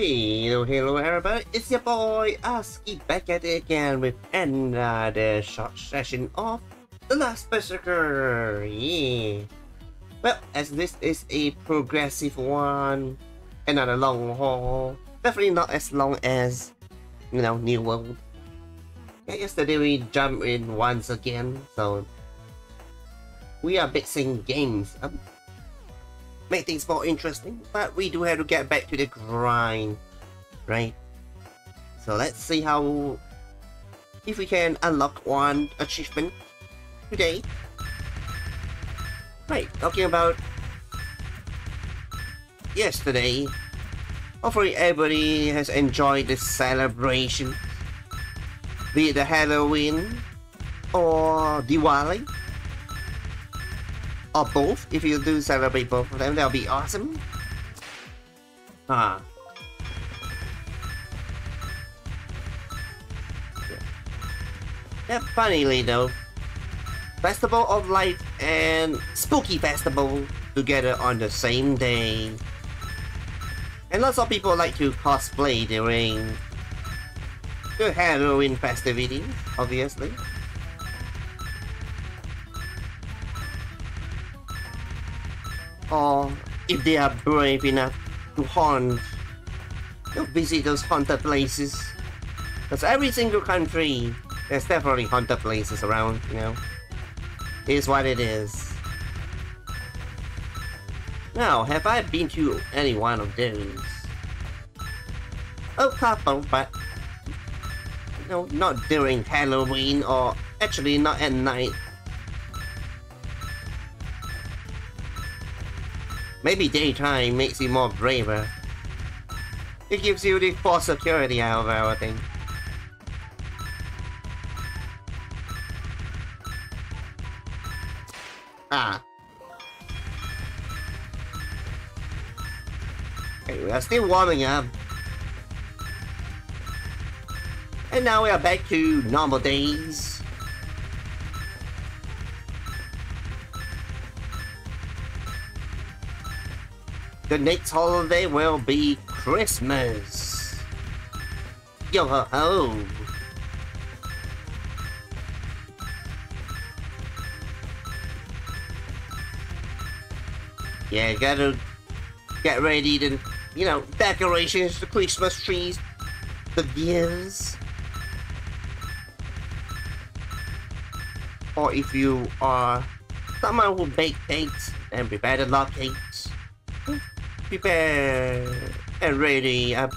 Hello everybody, it's your boy Aski back at it again with another short session of The Last Berserker. Yeah. Well, as this is a progressive one, another long haul, definitely not as long as, New World. Yeah, yesterday we jumped in once again, so we are mixing games up. Make things more interesting, but we do have to get back to the grind, right? So let's see how, if we can unlock one achievement today. Right, talking about yesterday, hopefully everybody has enjoyed the celebration, be it the Halloween or Diwali. Or both, if you do celebrate both of them, that'll be awesome. Yeah, funnily though, Festival of Light and Spooky Festival together on the same day. And lots of people like to cosplay during the Halloween festivities, obviously. Or if they are brave enough to visit those haunted places. Because every single country, there's definitely haunted places around, Here's what it is. Now, have I been to any one of those? A couple, but not during Halloween, or actually not at night. Maybe daytime makes you more braver. It gives you the false security out of everything. Okay, we are still warming up. And now we are back to normal days. The next holiday will be Christmas. Yo ho ho. Yeah, gotta get ready to, decorations, the Christmas trees, the gifts. Or if you are someone who bakes cakes, and prepare the log cakes. Prepare and ready up.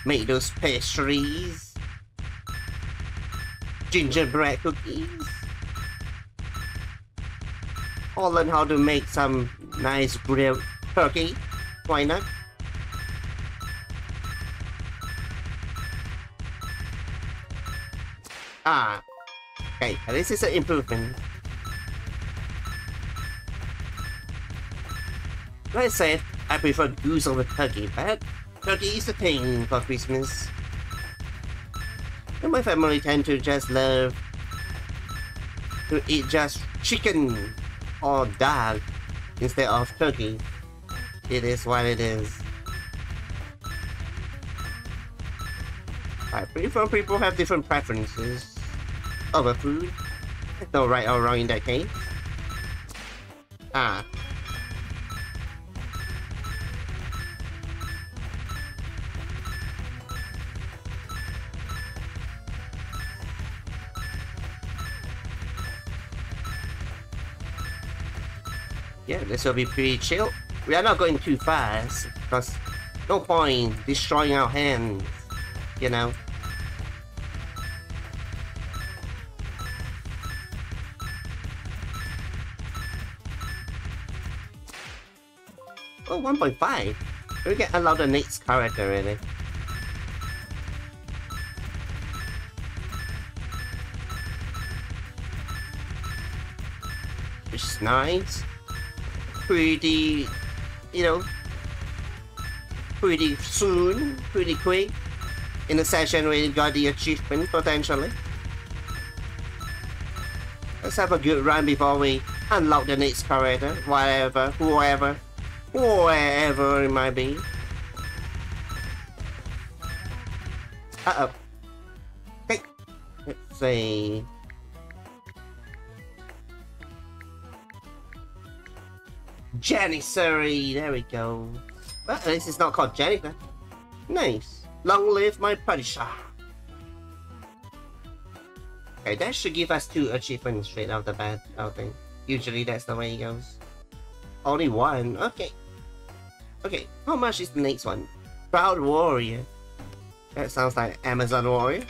Make those pastries, gingerbread cookies, or learn how to make some nice grilled turkey. Why not? Okay, this is an improvement. Like I said, I prefer goose over turkey, but turkey is a thing for Christmas. And my family tend to just love to eat just chicken or dog instead of turkey. It is what it is. Different people have different preferences over food. There's no right or wrong in that case. Yeah, this will be pretty chill. We are not going too fast, because no point destroying our hands, Oh, 1.5. We can unlock the next character already. Which is nice. Pretty, pretty soon, pretty quick, in the session where you got the achievement, potentially. Let's have a good run before we unlock the next character, whatever, whoever it might be. Uh-oh. Okay. Let's see. Janissary, there we go. Well, at least it's not called Jennifer. Nice. Long live my Punisher. Okay, that should give us 2 achievements straight off the bat, I think. Usually that's the way it goes. Only 1, okay. Okay, how much is the next one? Proud Warrior. That sounds like Amazon Warrior.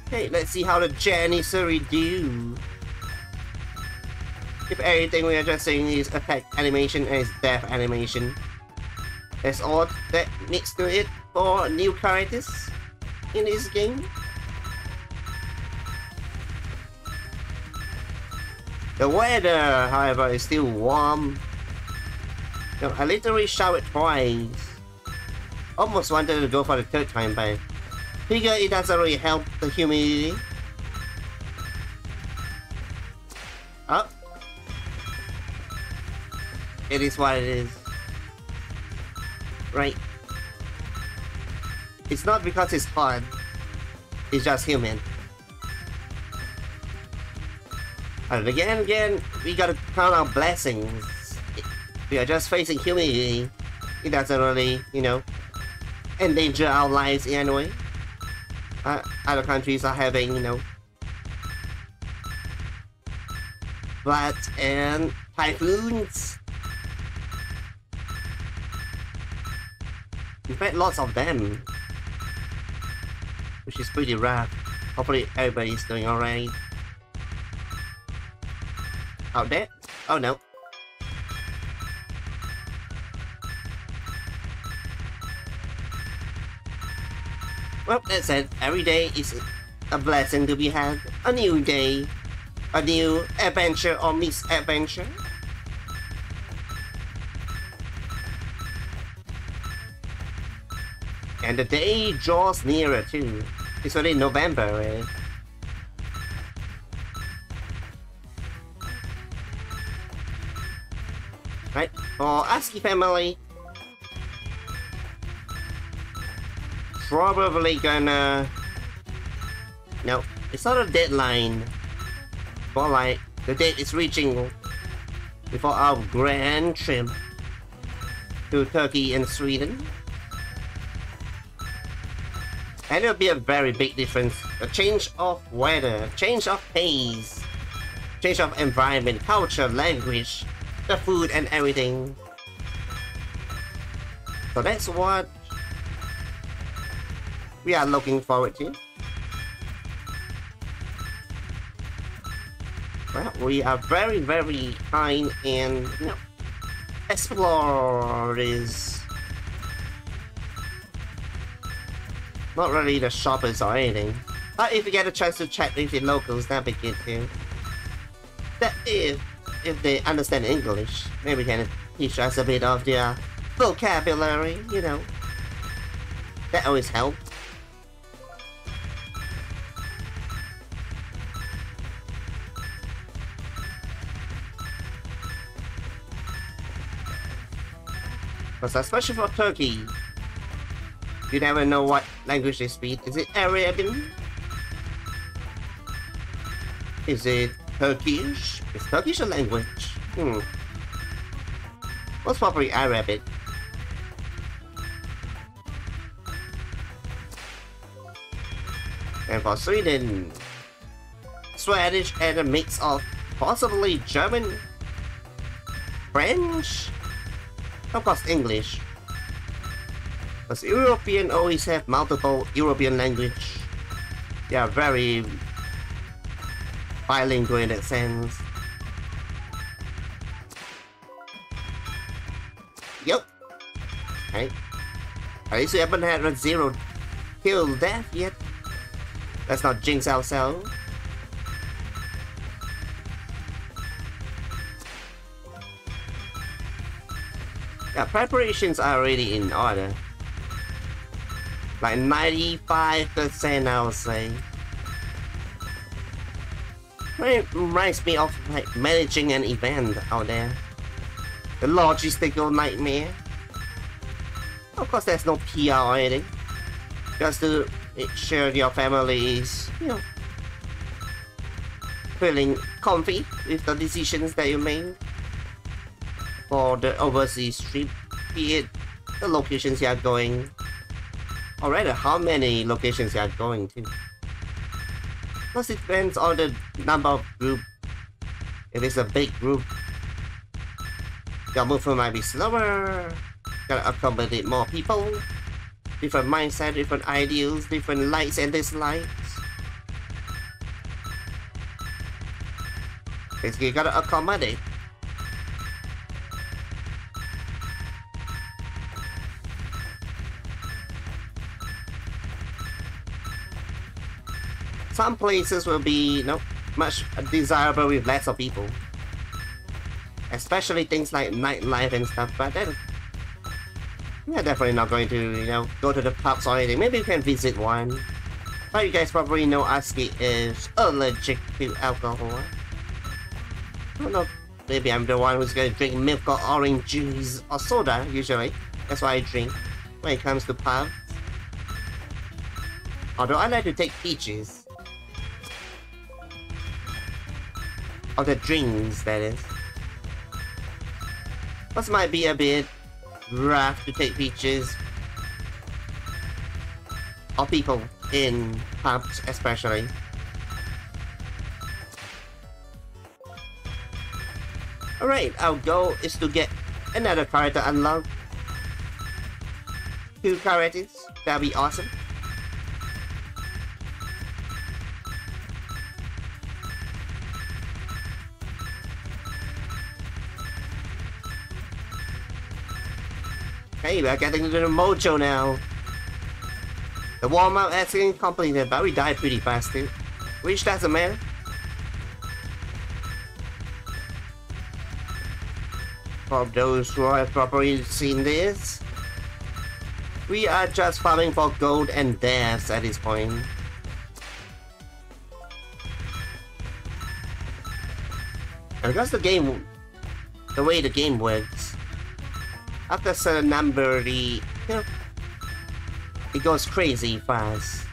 Okay, let's see how the Janissary do. If everything we are just saying is attack animation and death animation. That's all that needs to it for new characters in this game. The weather, however, is still warm. No, I literally showered twice. Almost wanted to go for the 3rd time, but figure it doesn't really help the humidity. Oh. It is what it is. Right. It's not because it's hard. It's just human. And again, we gotta count our blessings. We are just facing humidity. It doesn't really, you know, endanger our lives in any way. Other countries are having, you know, floods and typhoons. In fact, lots of them. Which is pretty rough. Hopefully everybody's doing alright. Out there? Oh no. Well, that's it. Every day is a blessing to be had. A new day. A new adventure or misadventure. And the day draws nearer too. It's already November already. Right, for ASCII family, probably gonna... No, it's not a deadline. More like the date is reaching before our grand trip to Turkey and Sweden. And it'll be a very big difference. A change of weather, change of pace, change of environment, culture, language, the food and everything. So that's what we are looking forward to. Well, we are very, very kind and, you know, explorers. Not really the shoppers or anything. But if you get a chance to chat with the locals, that'd be good too. That if they understand English, maybe can teach us a bit of their vocabulary, you know. That always helps. But especially for Turkey, you never know what language they speak. Is it Arabian? Is it Turkish? Is Turkish a language? Most probably Arabic. And for Sweden, Swedish and a mix of possibly German, French, of course English. Because European always have multiple European language. They are very bilingual in that sense. Yup. Okay. At least we haven't had a 0 kill death yet. Let's not jinx ourselves. Yeah, preparations are already in order. Like 95%, I would say. It reminds me of like managing an event out there. The logistical nightmare. Of course, there's no PR or anything. Just to make sure your family is, feeling comfy with the decisions that you made for the overseas trip, be it the locations you are going, or rather how many locations you are going to. Plus it depends on the number of group. If it's a big group, your movement might be slower, gotta accommodate more people, different mindset, different ideals, different likes and dislikes. Basically, you gotta accommodate. Some places will be, much desirable with less of people. Especially things like nightlife and stuff, but then we're definitely not going to, go to the pubs or anything. Maybe we can visit one. But you guys probably know ASCII is allergic to alcohol. I don't know, maybe I'm the one who's gonna drink milk or orange juice or soda, usually. That's what I drink when it comes to pubs. Although I like to take peaches. Or the drinks, that is. This might be a bit rough to take peaches. Or people in pubs, especially. Alright, our goal is to get another character unlocked. 2 characters, that'd be awesome. Hey, we're getting into the mojo now. The warm-up has been completed, but we died pretty fast too. Which doesn't matter. For those who have probably seen this, we are just farming for gold and deaths at this point. And because the way the game works, after a certain number, it goes crazy fast.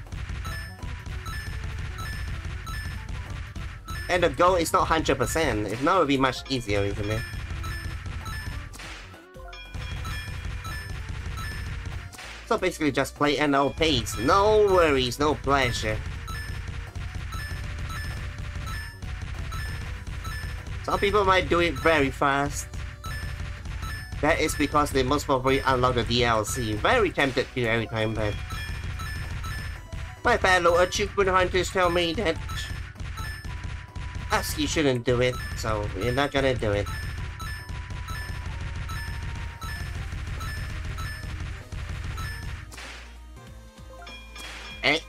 And the goal is not 100%, if not it would be much easier, isn't it? So basically just play at no pace, no worries, no pressure. Some people might do it very fast. That is because they most probably unlock the DLC. Very tempted to every time, but my fellow achievement hunters tell me that ASCII shouldn't do it, so we're not gonna do it.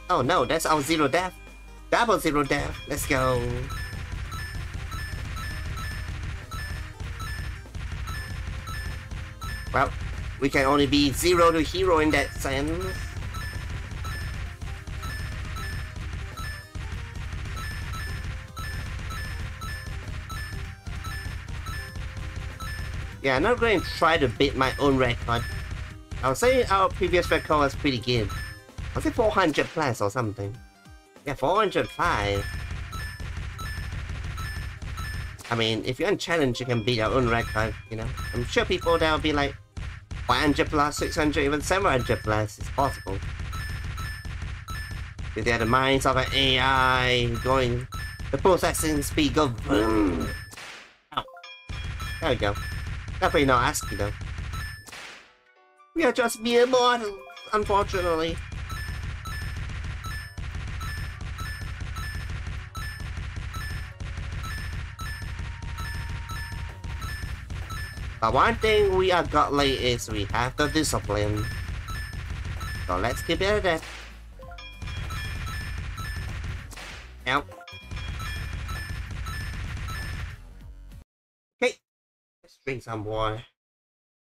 Oh no, that's our 0 death. Double 0 death. Let's go. Well, we can only be 0 to hero in that sense. Yeah, I'm not going to try to beat my own record. I would say our previous record was pretty good. Was it 400 plus or something? Yeah, 405. I mean, if you're on challenge, you can beat your own record, I'm sure people that will be like 500 plus, 600, even 700 plus is possible. If they have the minds of an AI going, the processing speed go boom. Ow. There we go. Definitely not ASCII though. We are just mere mortals, unfortunately. But one thing we are godly is we have the discipline. So let's keep it at that. Ow. Okay. Let's drink some water.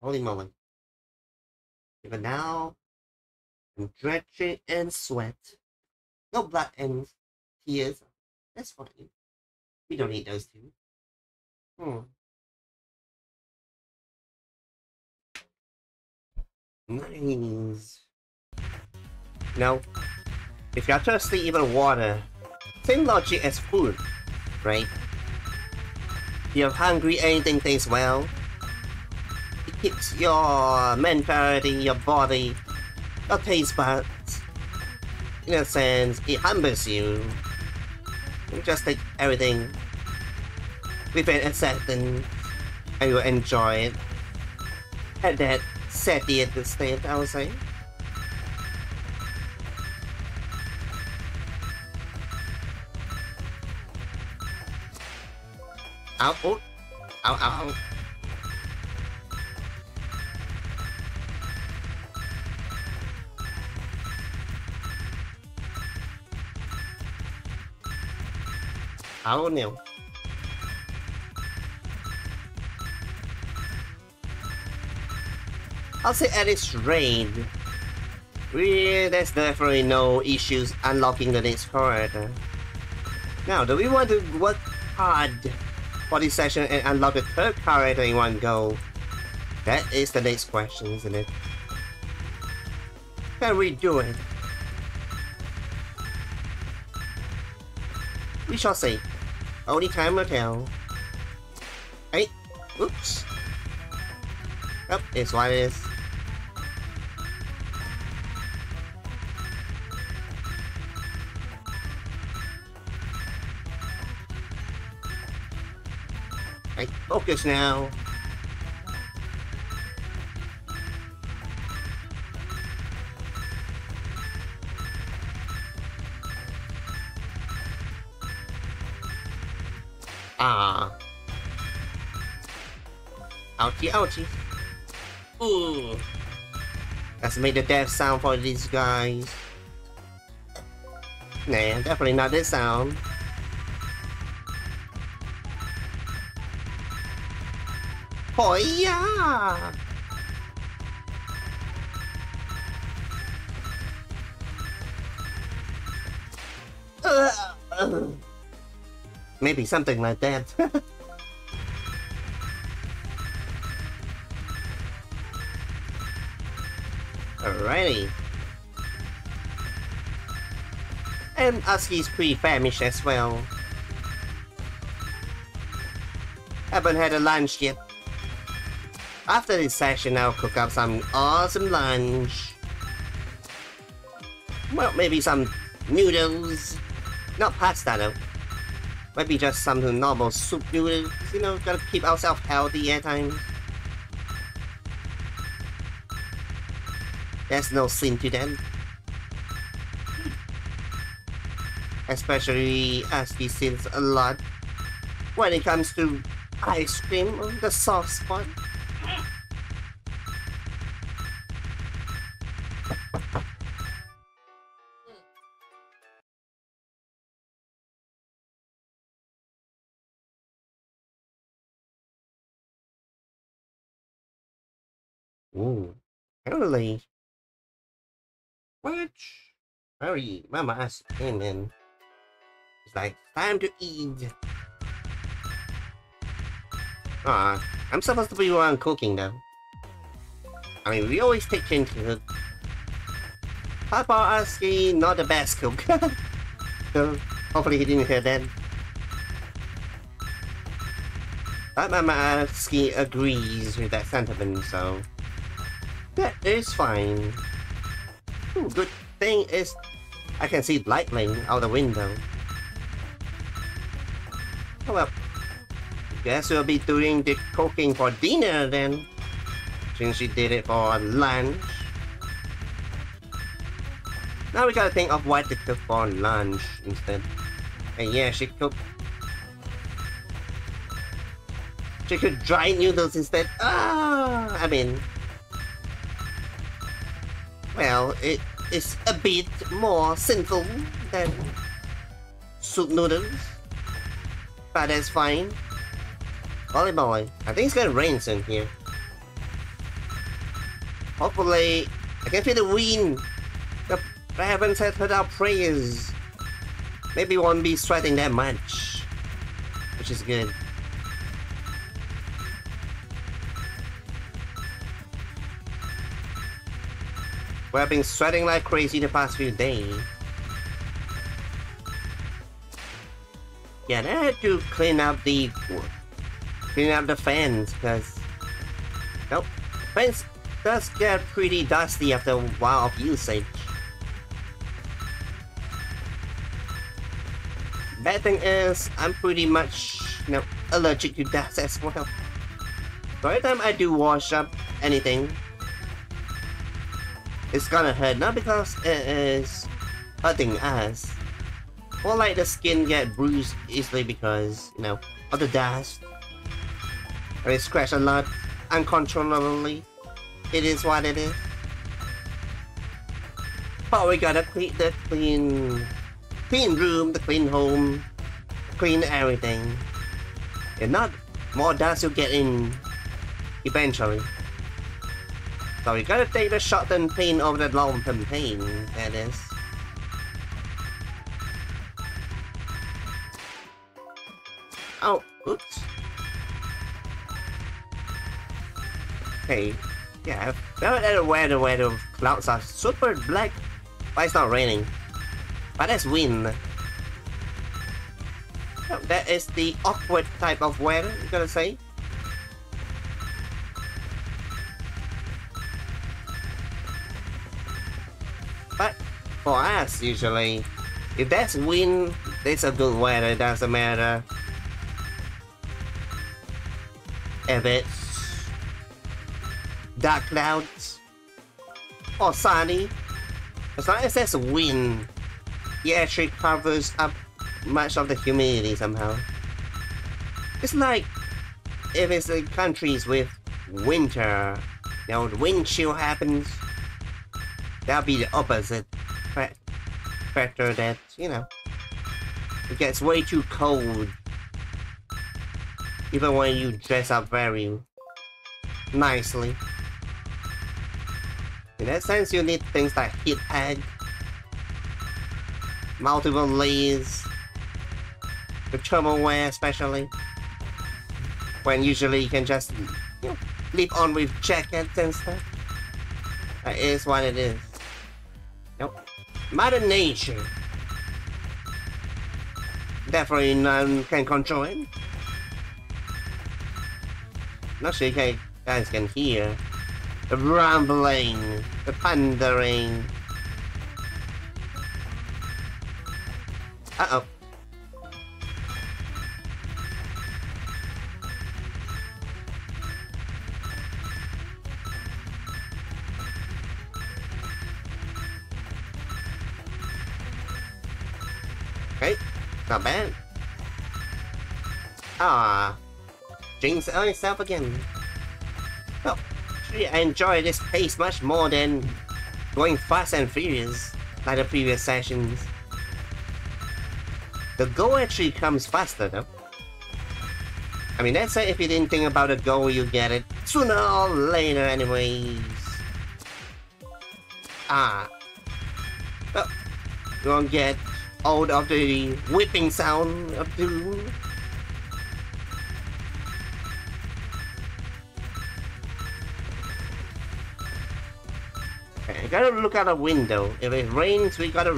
Holy moly. Even now, I'm drenching in sweat. No blood and tears. That's fine. We don't need those two. Nice. No. If you're thirsty, even water. Same logic as food, right? If you're hungry, anything tastes well. It keeps your mentality, your body, your taste buds. In a sense, it humbles you. You just take everything with an acceptance and you enjoy it. At that satiated state, I would say. Ow, oh. Ow, ow, ow. Oh no. I'll say at its rate, there's definitely no issues unlocking the next character. Now, do we want to work hard for this session and unlock the third character in one go? That is the next question, isn't it? Can we do it? We shall see. Only time will tell. Hey, oops. Oh, it's what it is. Hey, focus now. Ah. Ouchie, ouchie. Ooh. Let's make the death sound for these guys. Nah, definitely not this sound. Oh yeah! Maybe something like that. Alrighty. And Husky's pretty famished as well. Haven't had a lunch yet. After this session, I'll cook up some awesome lunch. Well, maybe some noodles. Not pasta though. Maybe just some normal soup noodles. You know, gotta keep ourselves healthy at times. There's no sin to them. Especially as he sins a lot when it comes to ice cream, the soft spot. Ooh, early. What? Hurry, Mama asked him and it's like, time to eat. I'm supposed to be around cooking though. I mean, we always take turns to cook. Papa Husky, not the best cook. So, hopefully he didn't hear that. But Mama Husky agrees with that sentiment, so that is fine. Ooh, good thing is I can see lightning out the window. Oh well, guess we'll be doing the cooking for dinner then, since she did it for lunch. Now we gotta think of what to cook for lunch instead. And yeah, she cooked dried noodles instead. I mean, well, it is a bit more sinful than soup noodles, but that's fine. Volleyball, I think it's gonna rain soon here. Hopefully, I can feel the wind. The heavens have heard our prayers. Maybe won't be sweating that much, which is good. We have been sweating like crazy the past few days. again. I had to clean up the fans, because nope, fans does get pretty dusty after a while of usage. Bad thing is, I'm pretty much, allergic to dust as well. So every time I do wash up anything, it's gonna hurt, not because it is hurting us. More like the skin get bruised easily because, of the dust. Or it scratch a lot uncontrollably. It is what it is. But we gotta clean the clean room, the clean home, clean everything. If not, more dust you'll get in eventually. So we gotta take the short-term pain over the long-term pain, that is. Oh, oops. Okay, yeah, where the clouds are super black, but it's not raining. But that's wind. Oh, that is the awkward type of weather, you gotta say. But for us, usually, if that's wind, it's a good weather, it doesn't matter if it's dark clouds or sunny. As long as there's wind, it actually covers up much of the humidity somehow. It's like if it's in countries with winter, the wind chill happens, that'll be the opposite factor that, it gets way too cold. Even when you dress up very nicely. In that sense, you need things like heat pad, multiple layers, the thermal wear especially, when usually you can just live on with jackets and stuff. That is what it is. Nope. Mother Nature. Definitely none can control it. Not sure you guys can hear the rumbling, the thundering. Uh-oh. Okay, not bad. Ah, jinx itself again. Well, actually I enjoy this pace much more than going fast and furious like the previous sessions. The goal actually comes faster though. I mean, that's it, if you didn't think about the goal, you get it sooner or later anyways. Ah. Well, you won't get out of the whipping sound of doom. Okay, gotta look out the window. If it rains, we gotta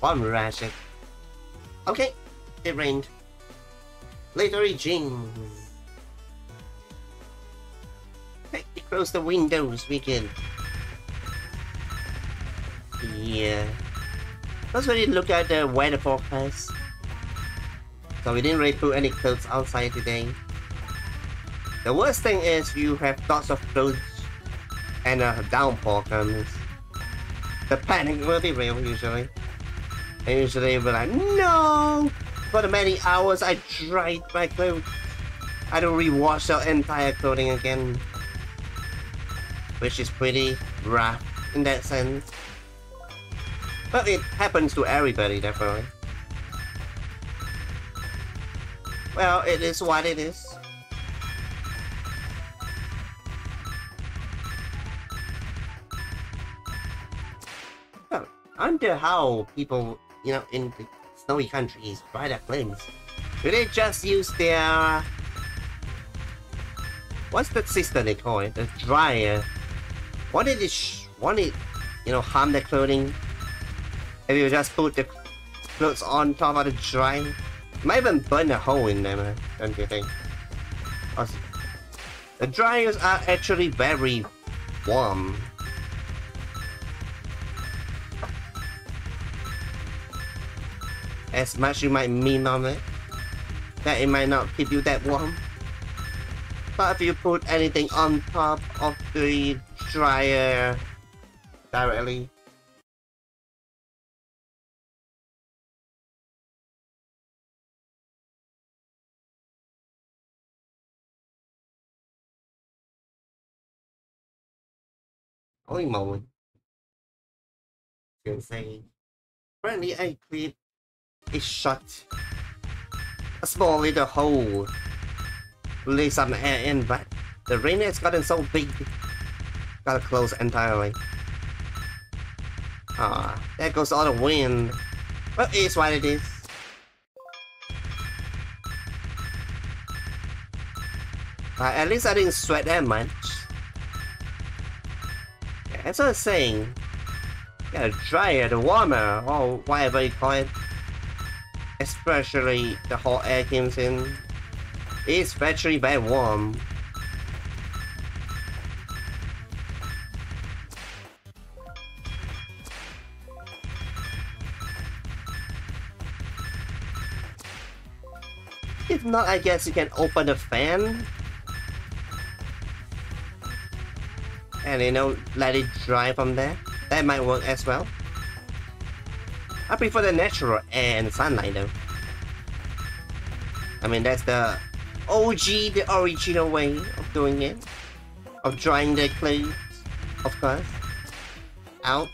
bomb rush it. Okay, it rained. Later Jing. Okay, close the windows, we can. Yeah. Let's really look at the weather forecast. So we didn't really put any clothes outside today. The worst thing is you have lots of clothes and a downpour comes. The panic will be real usually. And usually we're like, no! For the many hours I dried my clothes, I had to rewash the entire clothing again. Which is pretty rough in that sense. But it happens to everybody, definitely. Well, it is what it is. Well, I wonder how people, in the snowy countries dry their clothes. Do they just use their... What's that system they call it? The dryer. Won't it harm their clothing? If you just put the floats on top of the dryer. Might even burn a hole in them, don't you think? Also, the dryers are actually very warm. As much you might mean on it, that it might not keep you that warm. But if you put anything on top of the dryer directly, holy moly, it's insane. Apparently I create a shot, a small little hole, release some air in, but the rain has gotten so big, gotta close entirely. Ah, there goes all the wind. Well, it is what it is. At least I didn't sweat that much. Yeah, that's what I'm saying. Yeah, the drier, the warmer, or whatever you call it. Especially the hot air comes in. It's actually very warm. If not, I guess you can open the fan. And you know, let it dry from there. That might work as well. I prefer the natural air and sunlight though. I mean, that's the OG, the original way of doing it. Of drying the clothes, of course. Out.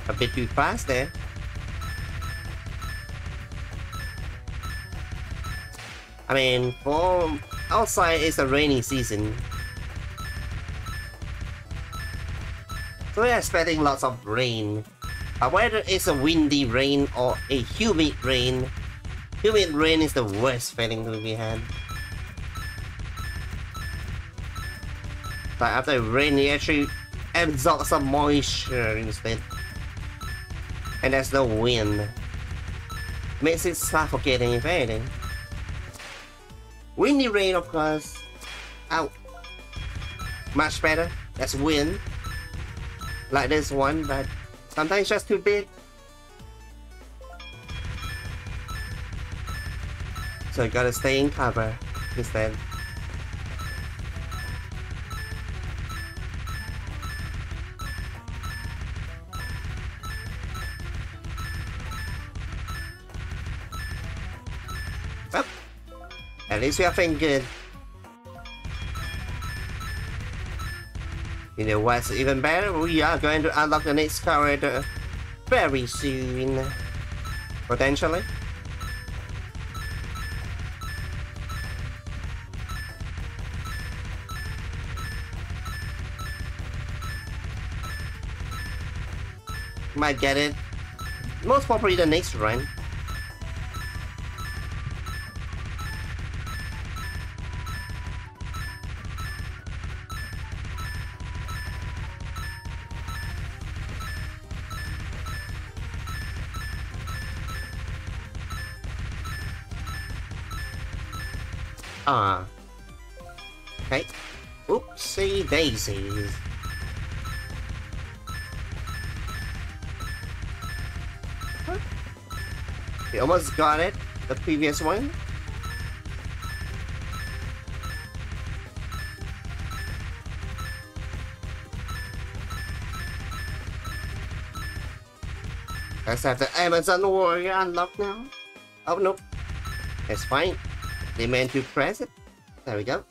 A bit too fast there. I mean, for outside it's a rainy season. So we're expecting lots of rain. But whether it's a windy rain or a humid rain is the worst feeling to be had. But after rain, you actually absorb some moisture instead. And there's no wind. Makes it suffocating if anything. Windy rain, of course. Out. Much better. That's wind. Like this one, but sometimes just too big. So you gotta stay in cover instead. Well, at least we are feeling good. You know what's even better? We are going to unlock the next character very soon. Potentially. Might get it. Most probably the next run. Ah. Okay. Oopsie daisies. Huh? We almost got it. The previous one. Let's have the Amazon Warrior unlocked now. Oh, nope. It's fine. They meant to press it. There we go.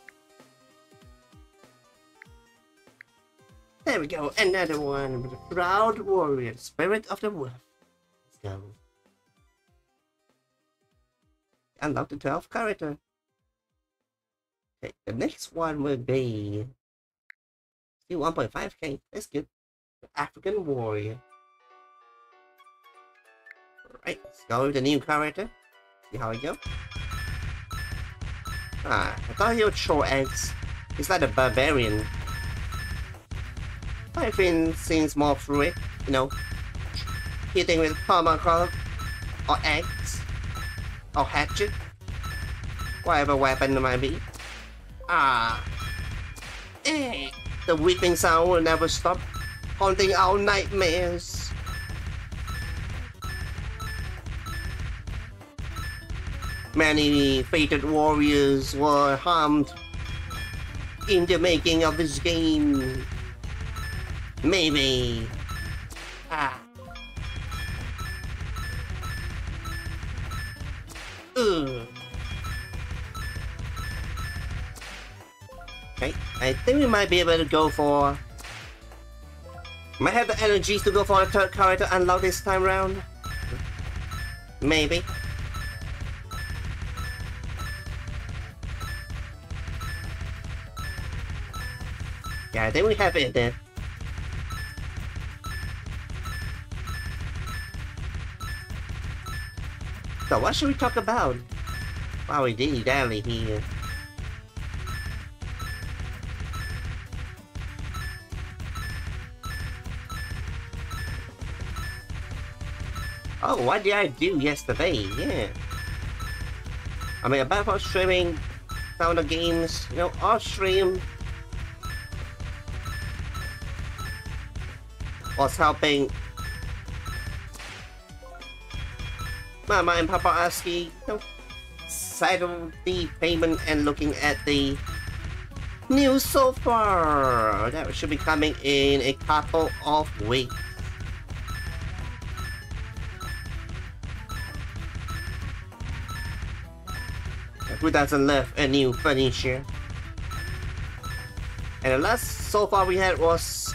There we go. Another one with the Proud Warrior, Spirit of the Wolf. Let's go. Unlock the 12th character. Okay, the next one will be still 1.5k. That's good. The African Warrior. Alright, let's go with the new character. See how we go. Ah, I thought he would show eggs. He's like a barbarian. I think seems more fluid, you know, hitting with tomahawk or axe or hatchet, whatever weapon it might be. The weeping sound will never stop, haunting our nightmares. Many fated warriors were harmed in the making of this game. Maybe. Okay, I think we might be able to go for... Might have the energies to go for a third character unlock this time around. Maybe. Yeah, I think we have it then. So what should we talk about? Wow, we did daily here. Oh, what did I do yesterday? Yeah. I mean, apart from streaming some of the games, you know, off stream was helping Mama and Papa Aski, you know, settle the payment and looking at the news so far. That should be coming in a couple of weeks. Who doesn't love a new furniture? And the last so far we had was,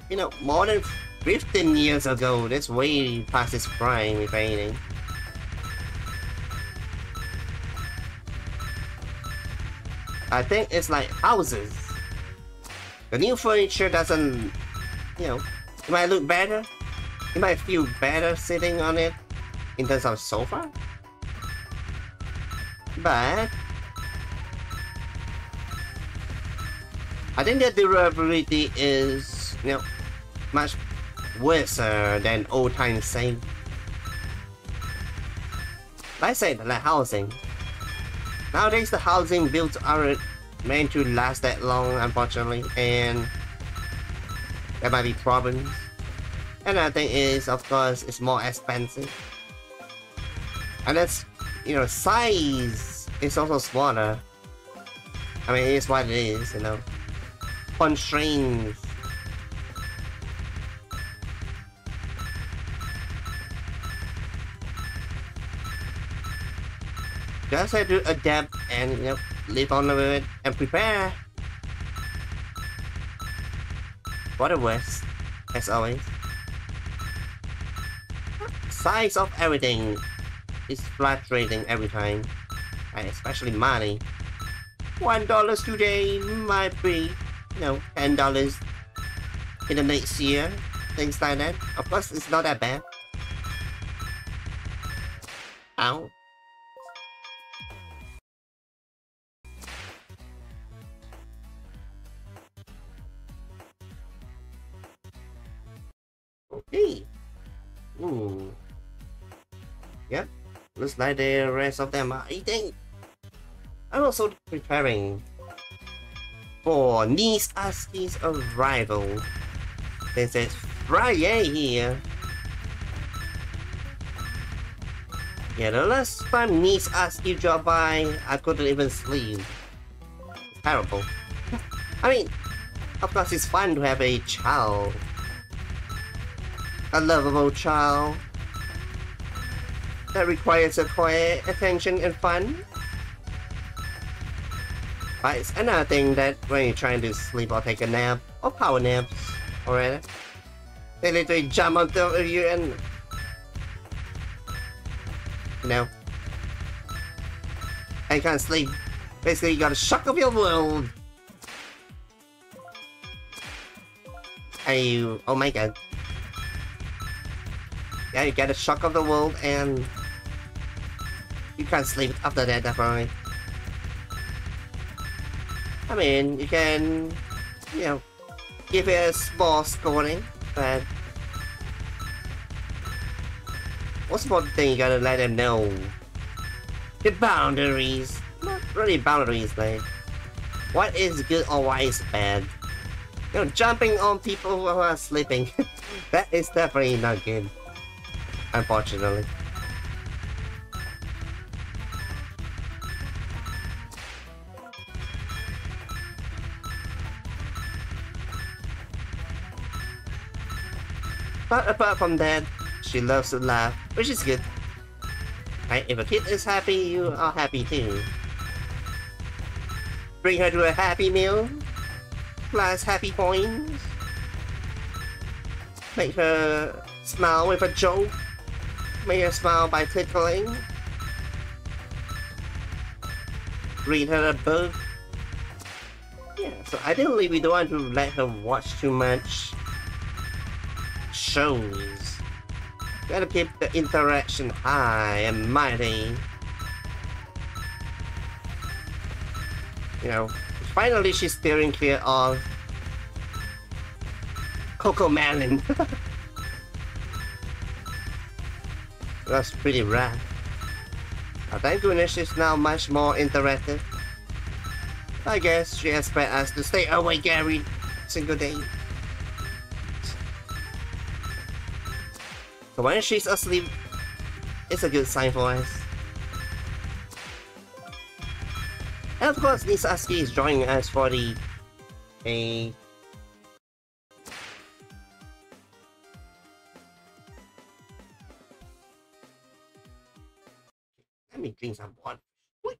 you know, more than 15 years ago. That's way past its prime, if anything. I think it's like houses. The new furniture doesn't, you know, it might look better. You might feel better sitting on it in terms of sofa. But I think the durability is, you know, much worse than old times same. Like I said, like housing. Nowadays the housing built aren't meant to last that long, unfortunately, and there might be problems. Another thing is, of course, it's more expensive. And that's, you know, size is also smaller. I mean, it is what it is, you know. Constraints. Just have to adapt and, you know, live on with it and prepare for the worst, as always. Size of everything is fluctuating every time, and especially money. $1 today might be, you know, $10 in the next year, things like that. Of course, it's not that bad. Ow. Okay. Yep. Looks like the rest of them are eating. I'm also preparing for niece Aski's arrival. This is Friday here. Yeah, the last time niece Aski dropped by, I couldn't even sleep. It's terrible. I mean, of course it's fun to have a child. A lovable child that requires a quiet attention and fun. But it's another thing that when you're trying to sleep or take a nap, or power naps, alright, they literally jump on top of you and, you know, I can't sleep. Basically, you got a shock of your world. Oh my god. Yeah, you get a shock of the world and you can't sleep after that, definitely. I mean, you can, you know, give it a small scoring, but what's one thing you gotta let them know? The boundaries. Not really boundaries, like what is good or what is bad. You know, jumping on people who are sleeping. That is definitely not good. Unfortunately. But apart from that, she loves to laugh, which is good. Right? If a kid is happy, you are happy too. Bring her to a happy meal, plus happy points. Make her smile with a joke. Make her smile by tickling. Read her a book. Yeah, so ideally we don't want to let her watch too much shows. Gotta keep the interaction high and mighty. You know, finally she's steering clear of Coco Melon. That's pretty rad. Thank goodness she's now much more interactive. I guess she expects us to stay awake every single day. So when she's asleep, it's a good sign for us. And of course, Nisaski is joining us for the let me drink some water. Wait.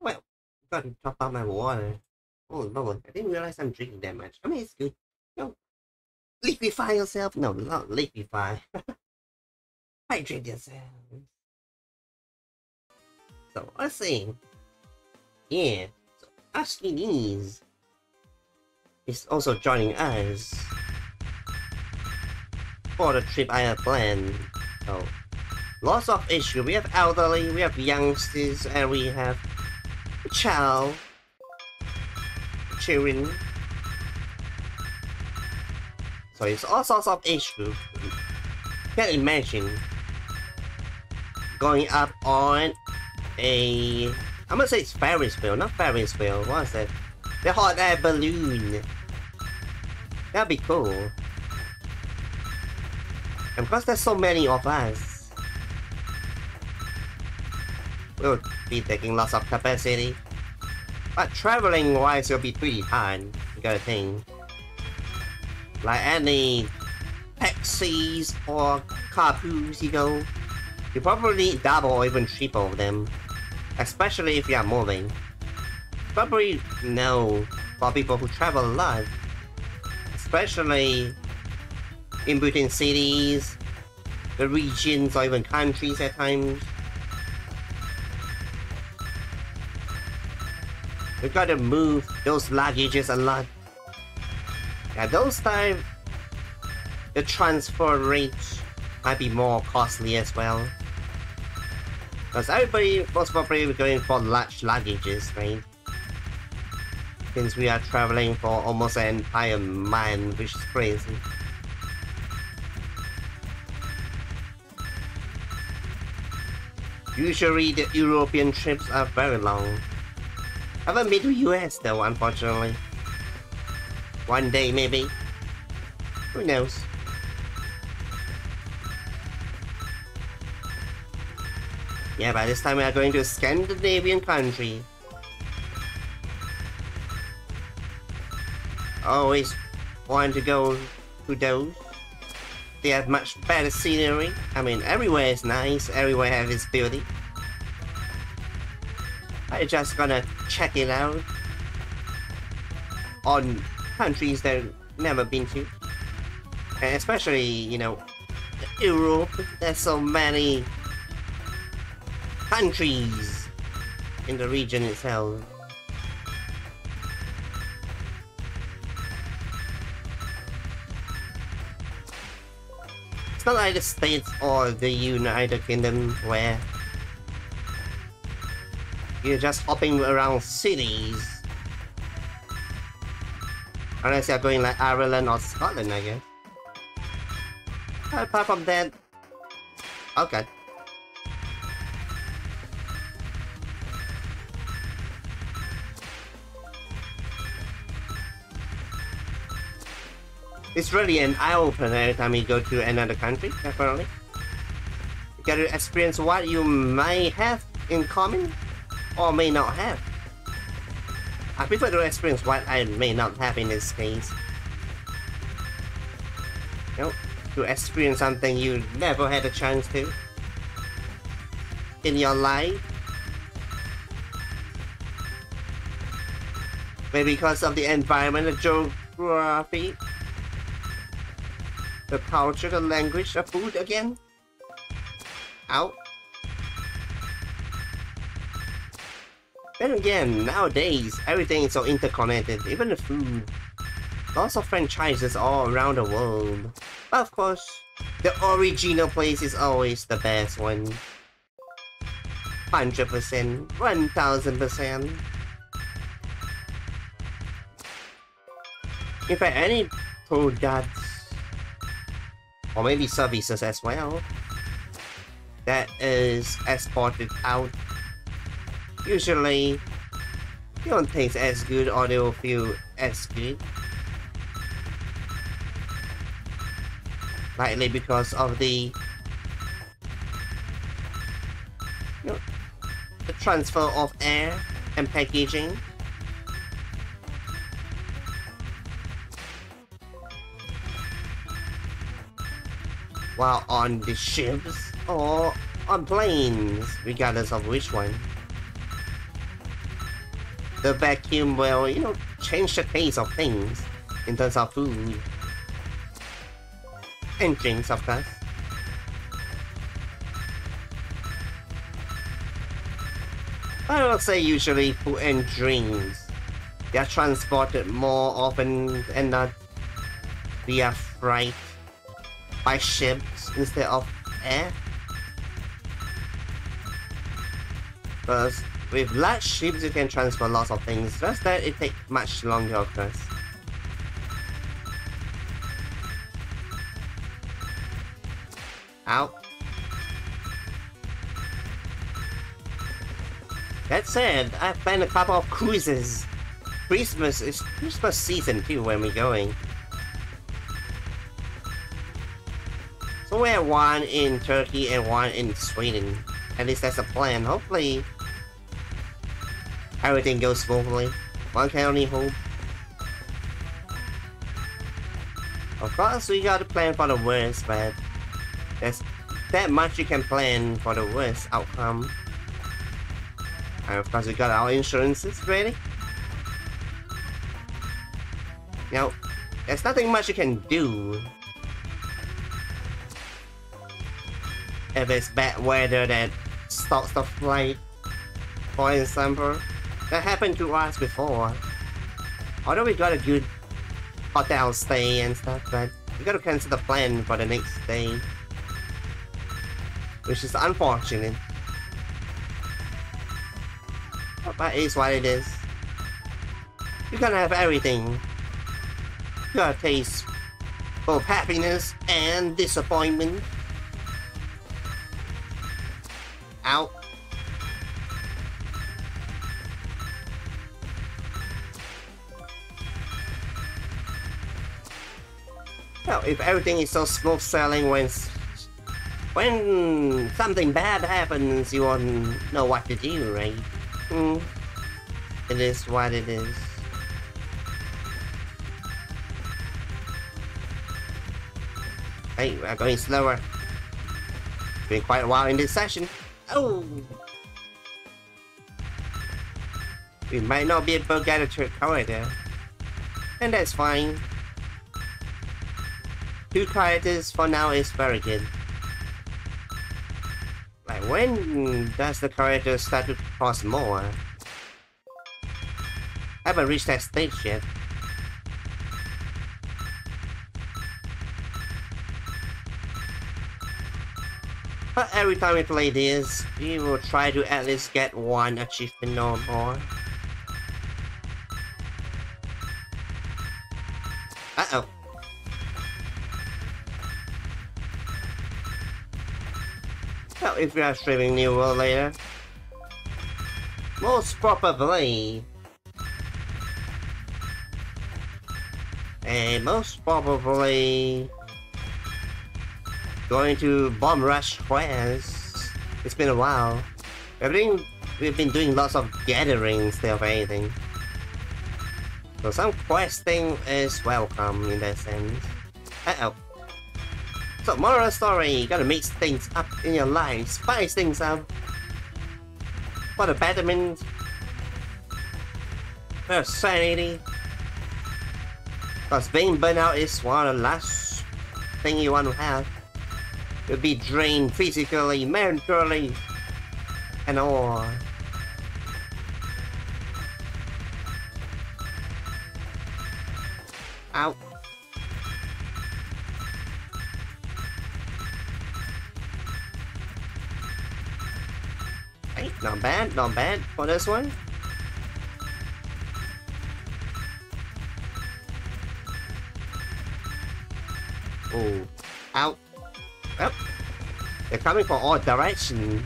Well, got to top up my water. Oh Lord, I didn't realize I'm drinking that much. I mean, it's good. You know, liquefy yourself. No, not liquefy. Hydrate yourself. So, let's see. Yeah, so Ashkinis is also joining us for the trip I have planned. So, lots of issues. We have elderly, we have youngsters, and we have children. So it's all sorts of issues. Can't imagine going up on a, I'm gonna say it's Ferris wheel, not Ferris wheel. What is that? The hot air balloon. That'd be cool. And because there's so many of us, we'll be taking lots of capacity. But traveling wise, it'll be pretty hard. You gotta think. Like any taxis or carpoos you go, you probably double or even triple them. Especially if you are moving. Probably know for people who travel a lot. Especially in between cities, the regions, or even countries at times. We gotta move those luggages a lot. At those times, the transfer rates might be more costly as well. Because everybody most probably going for large luggages, right? Since we are traveling for almost an entire month, which is crazy. Usually the European trips are very long. I haven't been to US though, unfortunately. One day maybe. Who knows? Yeah, by this time we are going to a Scandinavian country. always want to go to those. They have much better scenery. I mean, everywhere is nice, everywhere has its beauty. I'm just gonna check it out on countries that I've never been to. And especially, you know, Europe. There's so many countries in the region itself. It's not like the States or the United Kingdom where you're just hopping around cities. Unless you're going like Ireland or Scotland, I guess. Apart from that, okay. It's really an eye-opener every time you go to another country, definitely. You get to experience what you may have in common, or may not have. I prefer to experience what I may not have in this case. You know, to experience something you never had a chance to in your life. Maybe because of the environment, the geography, the culture, the language, the food again. Ow. Then again, nowadays, everything is so interconnected, even the food. Lots of franchises all around the world. But of course, the original place is always the best one. 100%, 1000%. In fact, any products, or maybe services as well, that is exported out, usually they don't taste as good or they will feel as good. Likely because of the, you know, the transfer of air and packaging. While on the ships or on planes, regardless of which one, the vacuum will, you know, change the taste of things in terms of food and drinks, of course. I will say usually food and drinks, they are transported more often and not via freight by ships instead of air. Because with large ships you can transfer lots of things, just that it takes much longer, of course. Ow. That said, I've planned a couple of cruises. Christmas is Christmas season too when we're going. So we have one in Turkey and one in Sweden. At least that's a plan. Hopefully everything goes smoothly. One can only hope. Of course we gotta plan for the worst, but there's that much you can plan for the worst outcome. And of course we got our insurances ready. Now, there's nothing much you can do if it's bad weather that stops the flight. For example, that happened to us before. Although we got a good hotel stay and stuff, but we gotta cancel the plan for the next day, which is unfortunate. But it is what it is. You're gonna have everything. You gotta taste both happiness and disappointment. Out. Well, if everything is so smooth sailing, when something bad happens, you won't know what to do, right? It is what it is. Hey, we're going slower. Been quite a while in this session. Oh! We might not be able to get a third character. And that's fine. 2 characters for now is very good. Like, when does the character start to cost more? I haven't reached that stage yet. But every time we play this, we will try to at least get 1 achievement or more. Uh-oh. Well, if we are streaming New World later, most probably, going to Bomb Rush Quest. It's been a while. We've been doing lots of gatherings instead of anything. So some questing is welcome in that sense. Uh-oh. So moral of the story, you gotta mix things up in your life, spice things up. For the betterment, for sanity. Because being burnt out is one of the last thing you want to have. You'll be drained physically, mentally, and all. Ow. Hey, not bad for this one. Oh, out. Well, they're coming from all directions.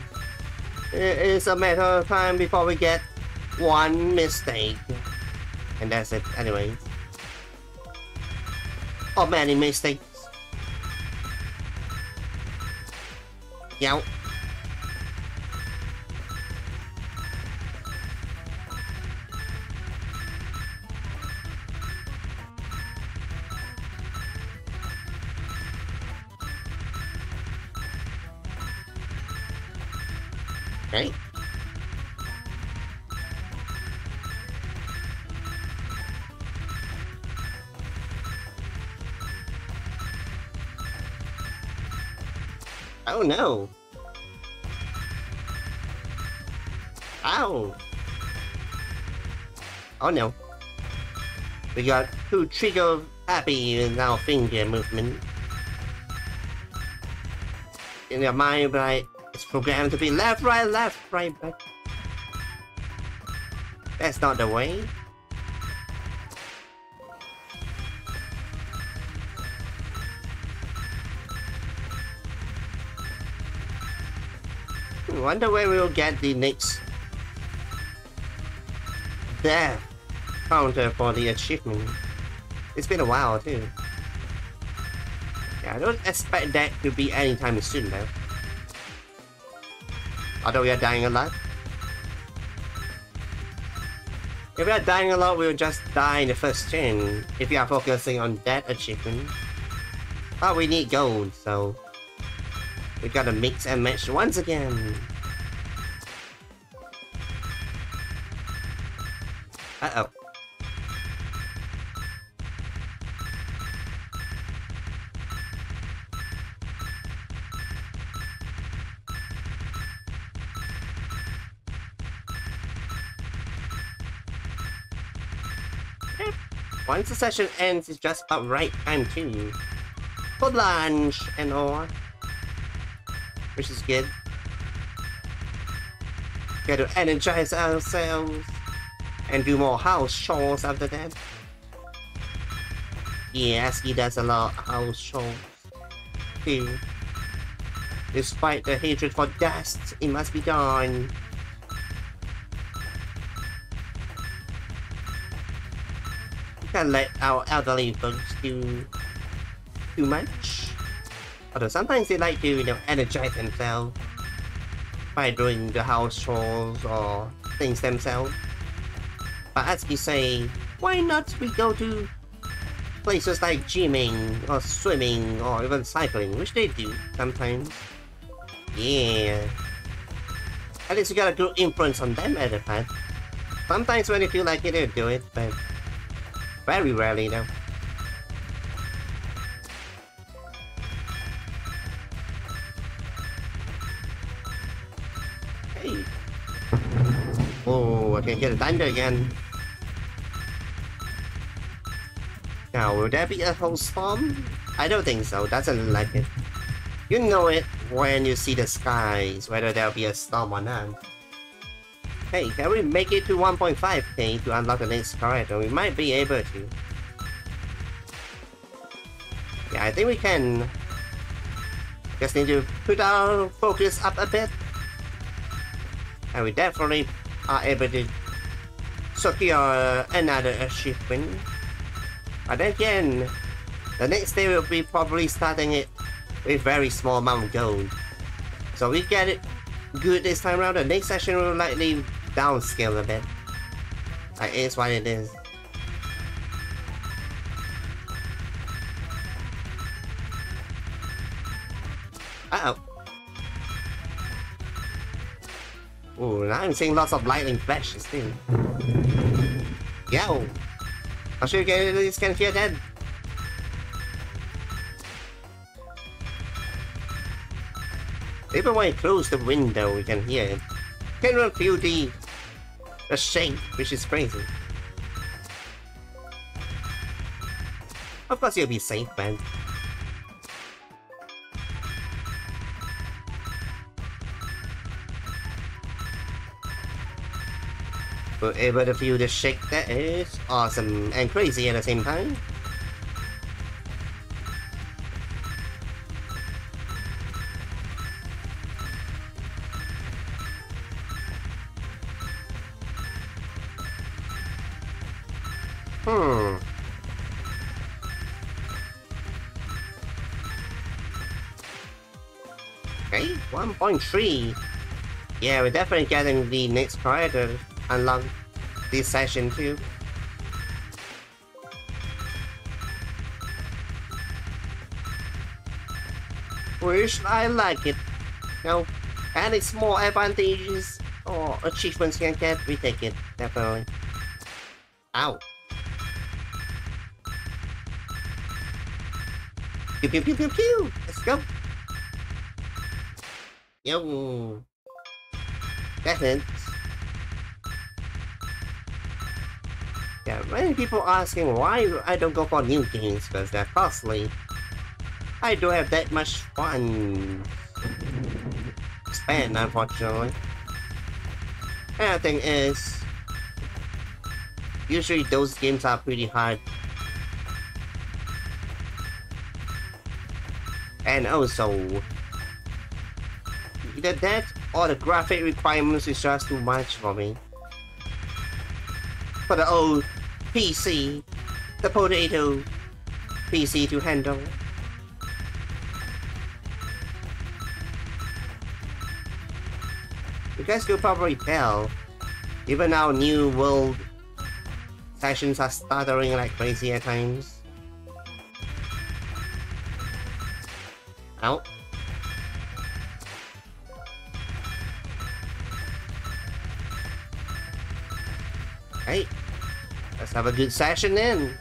It's a matter of time before we get 1 mistake. And that's it, anyway. Or many mistakes. Yow. Okay. Oh no. Ow. Oh no. We got 2 trigger happy in our finger movement. In your mind, right? It's programmed to be left, right, but that's not the way. Wonder where we'll get the next death counter for the achievement. It's been a while too. Yeah, I don't expect that to be anytime soon though. Although we are dying a lot. If we are dying a lot, we'll just die in the first gen if we are focusing on that achievement. But we need gold, so we gotta mix and match once again. Uh-oh. Once the session ends, it's just about right time too. For lunch and all. Which is good. Got to energize ourselves and do more house chores after that. Yes, he does a lot of house chores too. Despite the hatred for dust, it must be done. Can't let our elderly folks do too much. Although sometimes they like to, you know, energize themselves by doing the house chores or things themselves. But as you say, why not we go to places like gymming, or swimming, or even cycling, which they do sometimes. Yeah. At least you got a good influence on them at the time. Sometimes when you feel like it, they'll do it, but very rarely though. Hey. Oh, I can get a thunder again. Now, will there be a whole storm? I don't think so, doesn't like it. You know it when you see the skies, whether there'll be a storm or not. Hey, can we make it to 1.5k to unlock the next character? We might be able to. Yeah, I think we can. Just need to put our focus up a bit. And we definitely are able to secure another achievement. But then again, the next day we'll be probably starting it with very small amount of gold. So we get it good this time around, the next session will likely downscale a bit. That is what it is. Uh-oh. Ooh, now I'm seeing lots of lightning flashes too. Yo! I'm sure you guys can hear that. Even when I close the window, we can hear it. Can even feel the shake, which is crazy. Of course you'll be safe, man. We're able to feel the shake. That is awesome and crazy at the same time. Okay, 1.3. Yeah, we're definitely getting the next character unlocked this session too. Which I like it. Now, adding small advantages or achievements you can get, we take it, definitely. Ow. Pew pew pew pew pew! Let's go! Yo! That hits. Yeah, many people asking why I don't go for new games because they're costly. I don't have that much fun spend, unfortunately. Another thing is, usually those games are pretty hard. And also, either that or the graphic requirements is just too much for me. For the old PC, the potato PC to handle. You guys could probably tell, even our new world sessions are stuttering like crazy at times. Ow. Hey, let's have a good session then.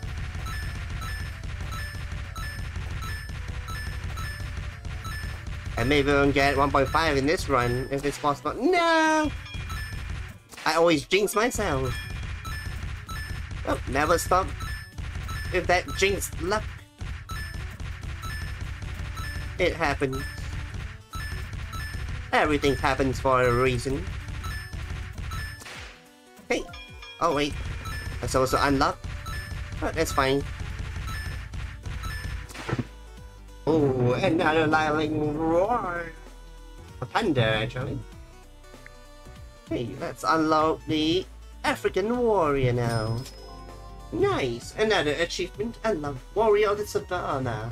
And maybe we'll get 1.5 in this run if it's possible. No! I always jinx myself. Oh, never stop with that jinx luck. It happens. Everything happens for a reason. Hey. Oh wait. That's also unlocked. Oh, that's fine. Oh, another lightning roar. Thunder, actually. Hey, let's unlock the African warrior now. Nice. Another achievement unlocked. Warrior of the Savannah.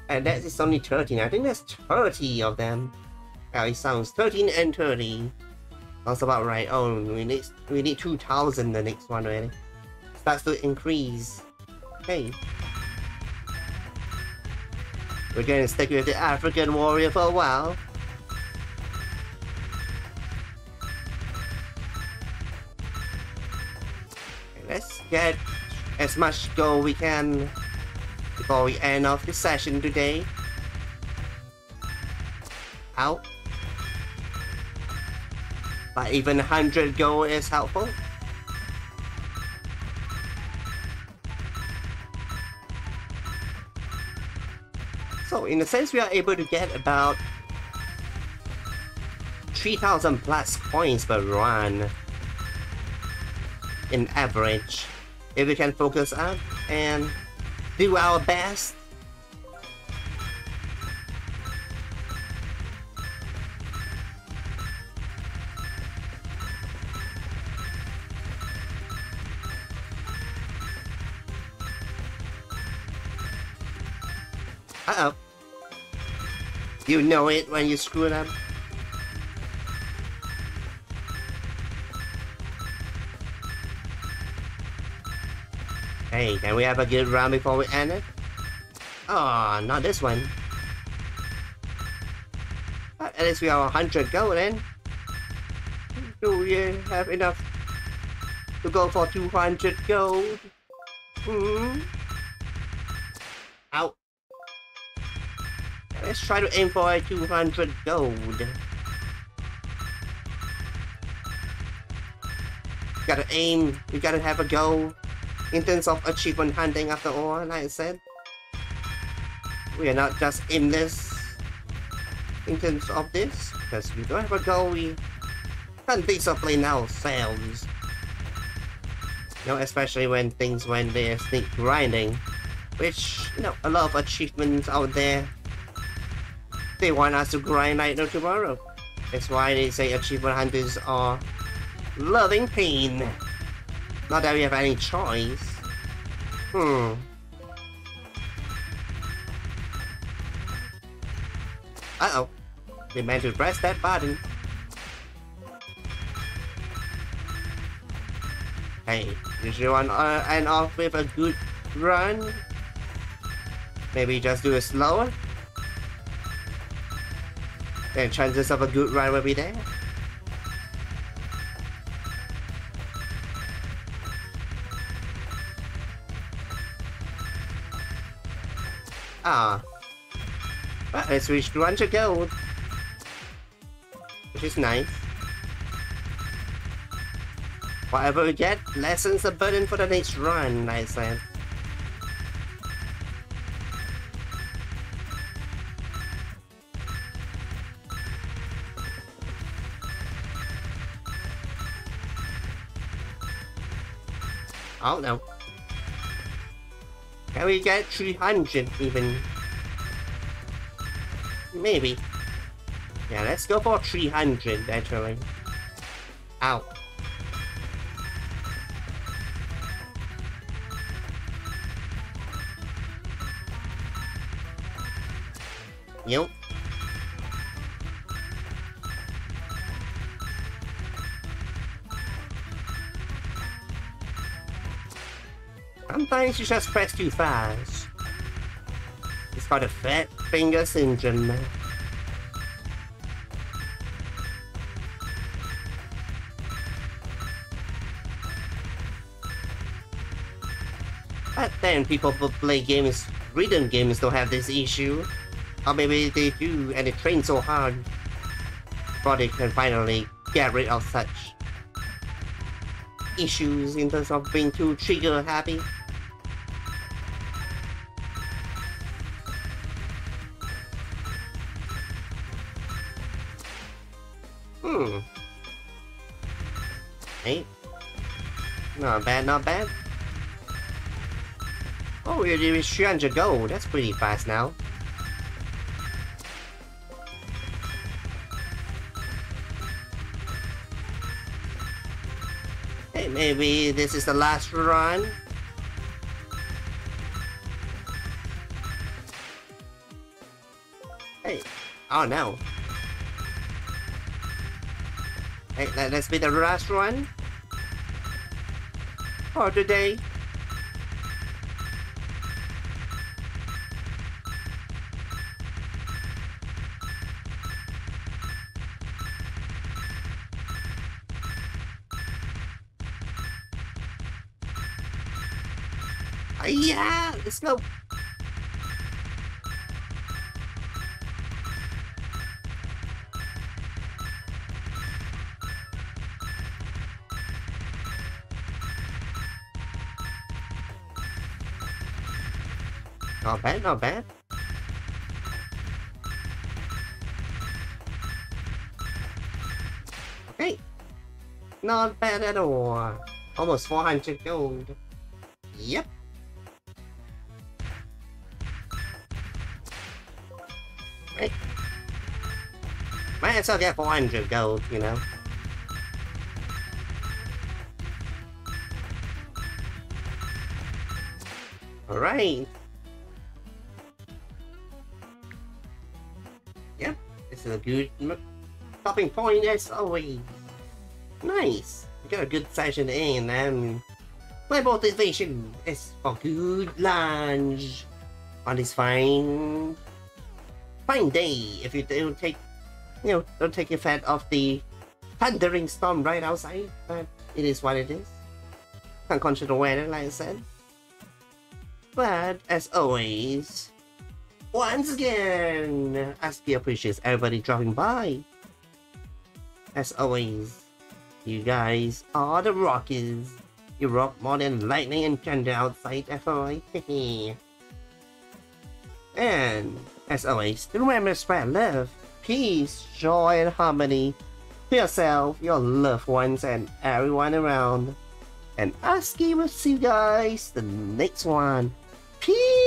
And that is only 13. I think there's 30 of them. Yeah, it sounds 13 and 30. That's about right. Oh, we need 2,000 the next one, really. Starts to increase. Hey. We're gonna stick with the African warrior for a while. Okay, let's get as much gold we can before we end off the session today. Out. But even 100 gold is helpful. So in a sense, we are able to get about 3,000 plus points per run in average, if we can focus up and do our best. Uh-oh. You know it when you screw it up. Hey, can we have a good round before we end it? Oh, not this one. But at least we are 100 gold then. Do we have enough to go for 200 gold? Out. Let's try to aim for a 200 gold. Gotta aim, we gotta have a goal in terms of achievement hunting after all, like I said. We are not just in this in terms of this, because we don't have a goal, we can't discipline ourselves. You know, especially when they sneak grinding, which, you know, a lot of achievements out there, they want us to grind like no tomorrow. That's why they say achievement hunters are loving pain. Not that we have any choice. Uh-oh. They meant to press that button. Hey, you should want to end off with a good run. Maybe just do it slower. Then chances of a good run will be there. Ah. But let's reach 200 gold. Which is nice. Whatever we get, lessens the burden for the next run, I said. Oh no. Can we get 300 even? Maybe. Yeah, let's go for 300 actually. Ow. Yep. Sometimes you just press too fast. It's called a fat finger syndrome. But then people who play games, rhythm games don't have this issue. Or maybe they do and they train so hard before they can finally get rid of such issues in terms of being too trigger happy. Hey. Not bad, not bad. Oh, we're doing 300 gold. That's pretty fast now. Hey, maybe this is the last run. Hey. Oh no. Hey, let's be the last one for today. Yeah, let's go. Not bad, not bad. Okay. Not bad at all. Almost 400 gold. Yep. Right. Might as well get 400 gold, you know. Alright. Yep. This is a good stopping point as always. Nice. We got a good session in and my motivation is for good lunch on this fine day. If you don't take, don't take effect of the thundering storm right outside, but it is what it is. Can't control the weather, like I said. But as always, once again, ASCII appreciates everybody dropping by. As always, you guys are the rockers. You rock more than lightning and thunder outside, FOI. And as always, remember to spread love, peace, joy, and harmony to yourself, your loved ones, and everyone around. And ASCII will see you guys the next one. Peace!